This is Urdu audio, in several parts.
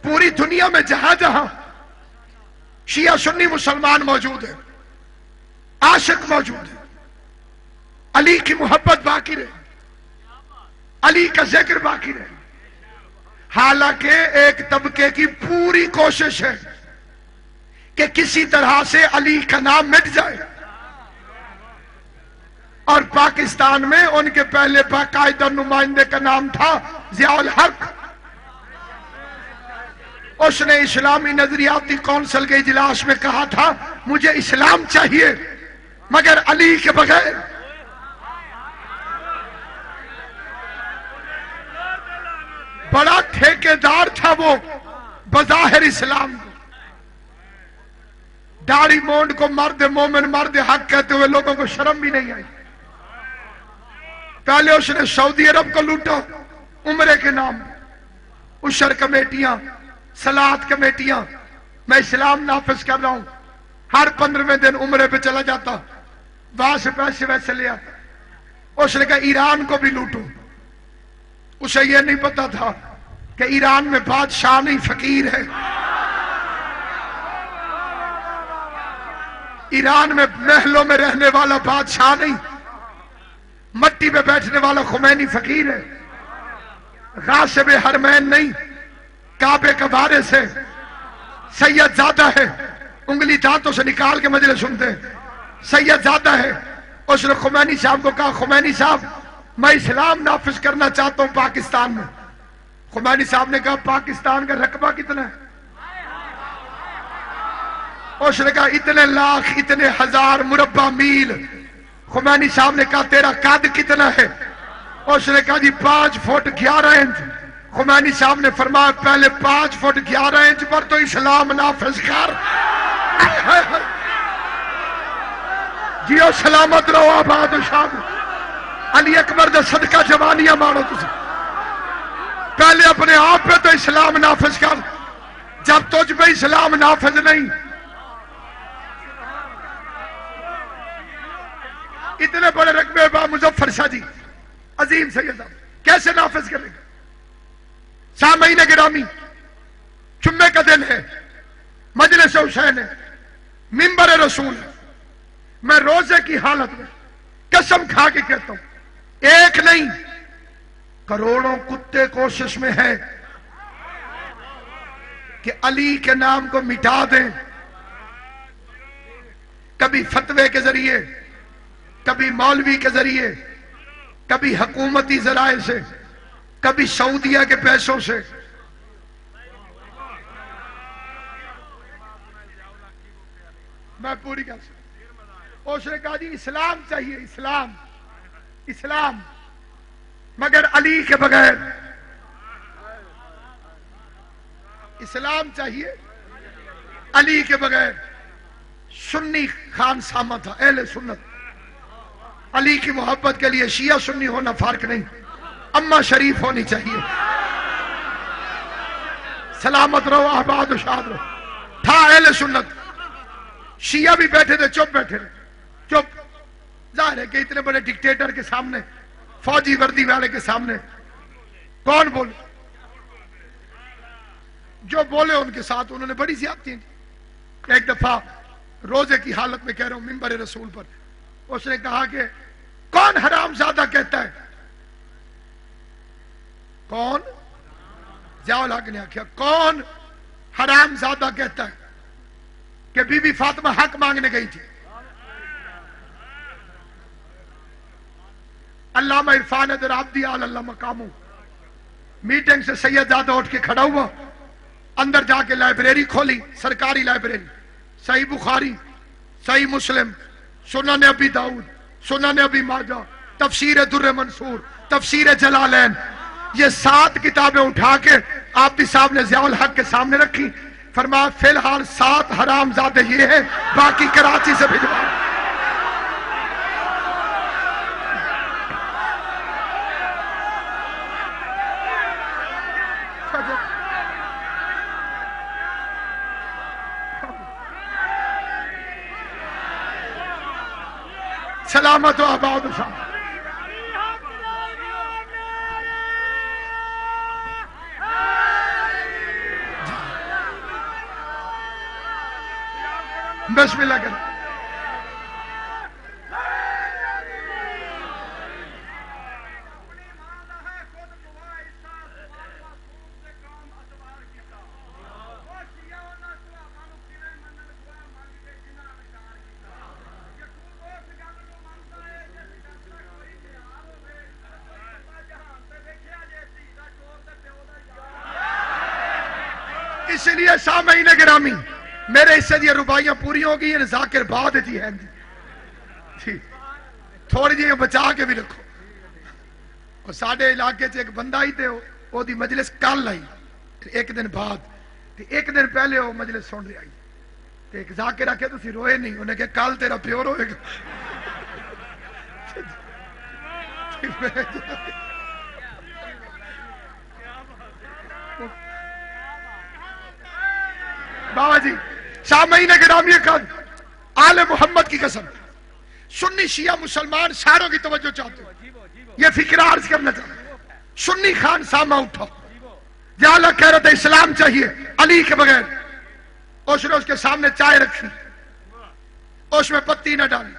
پوری دنیا میں جہاں جہاں شیعہ سنی مسلمان موجود ہیں، عاشق موجود ہیں، علی کی محبت باقی رہے، علی کا ذکر باقی رہے، حالانکہ ایک طبقے کی پوری کوشش ہے کہ کسی طرح سے علی کا نام مٹ جائے، اور پاکستان میں ان کے پہلے باقاعدہ نمائندے کا نام تھا ضیاء الحق۔ اس نے اسلامی نظریاتی کونسل کے اجلاس میں کہا تھا مجھے اسلام چاہیے مگر علی کے بغیر۔ بڑا ٹھیکیدار تھا وہ بظاہر اسلام کو، داڑھی مونڈ کو مرد مومن مرد حق کہتے ہوئے لوگوں کو شرم بھی نہیں آئی۔ پہلے اس نے سعودی عرب کو لوٹا عمرے کے نام، عشر کمیٹیاں، صلات کمیٹیاں، میں اسلام نافذ کر رہا ہوں، ہر 15ویں دن عمرے پہ چلا جاتا، وہاں سے پیسے ویسے لے آتا۔ اس نے کہا ایران کو بھی لوٹو، اسے یہ نہیں پتا تھا کہ ایران میں بادشاہ نہیں فقیر ہے، ایران میں محلوں میں رہنے والا بادشاہ نہیں، مٹی پہ بیٹھنے والا خمینی فقیر ہے، غاصب حرمین نہیں، کعبے کا وارث ہے، سید زادہ ہے، انگلی دانتوں سے نکال کے مجلس سنتے ہیں، سید زادہ ہے۔ اس نے خمینی صاحب کو کہا خمینی صاحب میں اسلام نافذ کرنا چاہتا ہوں پاکستان میں۔ خمینی صاحب نے کہا پاکستان کا رقبہ کتنا ہے؟ اس نے کہا اتنے لاکھ اتنے ہزار مربع میل۔ خمینی صاحب نے کہا تیرا قد کتنا ہے؟ اس نے کہا جی 5 فٹ 11 انچ۔ خمینی صاحب نے فرمایا پہلے 5 فٹ 11 انچ پر تو اسلام نافذ کر۔ جیو سلامت رہو آباد و شاد، علی اکبر دے صدقہ جوانیاں مارو تسی، پہلے اپنے آپ پہ تو اسلام نافذ کر، جب تجھ پہ اسلام نافذ نہیں۔ اتنے بڑے رقبے با مظفر شاہ جی عظیم سید صاحب کیسے نافذ کریں گے؟ سامعین گرامی، جمعے کا دن ہے، مجلس حسین ہے، منبر رسول ہے، میں روزے کی حالت میں قسم کھا کے کہتا ہوں ایک نہیں کروڑوں کتے کوشش میں ہے کہ علی کے نام کو مٹا دیں، کبھی فتوے کے ذریعے، کبھی مولوی کے ذریعے، کبھی حکومتی ذرائع سے، کبھی سعودیہ کے پیسوں سے۔ میں پوری گل سن، اس نے کہا جی اسلام چاہیے، اسلام اسلام مگر علی کے بغیر، اسلام چاہیے علی کے بغیر۔ سنی خان سامہ تھا، اہل سنت، علی کی محبت کے لیے شیعہ سنی ہونا فرق نہیں، اماں شریف ہونی چاہیے۔ سلامت رہو آباد و شاد رہو، تھا اہل سنت۔ شیعہ بھی بیٹھے تھے، چپ بیٹھے تھے، چپ۔ ظاہر ہے کہ اتنے بڑے ڈکٹیٹر کے سامنے، فوجی وردی والے کے سامنے کون بولے؟ جو بولے ان کے ساتھ انہوں نے بڑی زیادتی کی۔ ایک دفعہ روزے کی حالت میں کہہ رہا ہوں منبر رسول پر، اس نے کہا کہ کون حرام زادہ کہتا ہے؟ کون؟ ضیاء الحق نے آخیا کون حرام زادہ کہتا ہے کہ بی بی فاطمہ حق مانگنے گئی تھی؟ علامہ عرفان در عبدی آل اللہ مقامو، میٹنگ سے سید زادہ اٹھ کے کھڑا ہوا، اندر جا کے لائبریری کھولی، سرکاری لائبریری، صحیح بخاری، صحیح مسلم، سنن ابی داؤد، سنن ابی ماجہ، تفسیر در منصور، تفسیر جلالین، یہ 7 کتابیں اٹھا کے آبدی صاحب نے ضیاء الحق کے سامنے رکھی، فرمایا فی الحال 7 حرام زادے یہ ہیں، باقی کراچی سے بھجوا۔ سلامت و آباد و شاد۔ بسم اللہ کریں. اس لیے سامعین گرامی میرے حصے دی ربائیاں پوری ہو گئی ہیں. ذاکر بعد جی ہیں جی تھوڑی جی بچا کے بھی رکھو. اور ساڈے علاقے ایک بندہ ہی تے وہ دی مجلس کل آئی ایک دن بعد ایک دن پہلے وہ مجلس سن رہی آئی تے ایک ذاکر آکھے تسی روئے نہیں انہیں کہ کل تیرا پیو روئے گا. بابا جی سامعین گرامی آل محمد کی قسم سنی شیعہ مسلمان ساروں کی توجہ چاہتے ہو یہ فکر عرض کرنا چاہتے ہیں. سنی خان سامہ اٹھا جالا کہہ رہا تھا اسلام چاہیے علی کے بغیر. اس نے اس کے سامنے چائے رکھی اس میں پتی نہ ڈالی.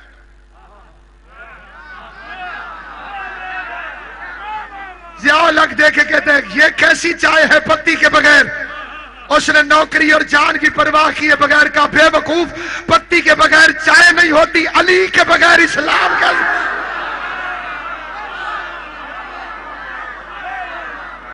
ضیاء الحق دیکھے کہتے ہیں یہ کیسی چائے ہے پتی کے بغیر. اس نے نوکری اور جان کی پرواہ کیے بغیر کا بے وقوف پتی کے بغیر چائے نہیں ہوتی علی کے بغیر اسلام کا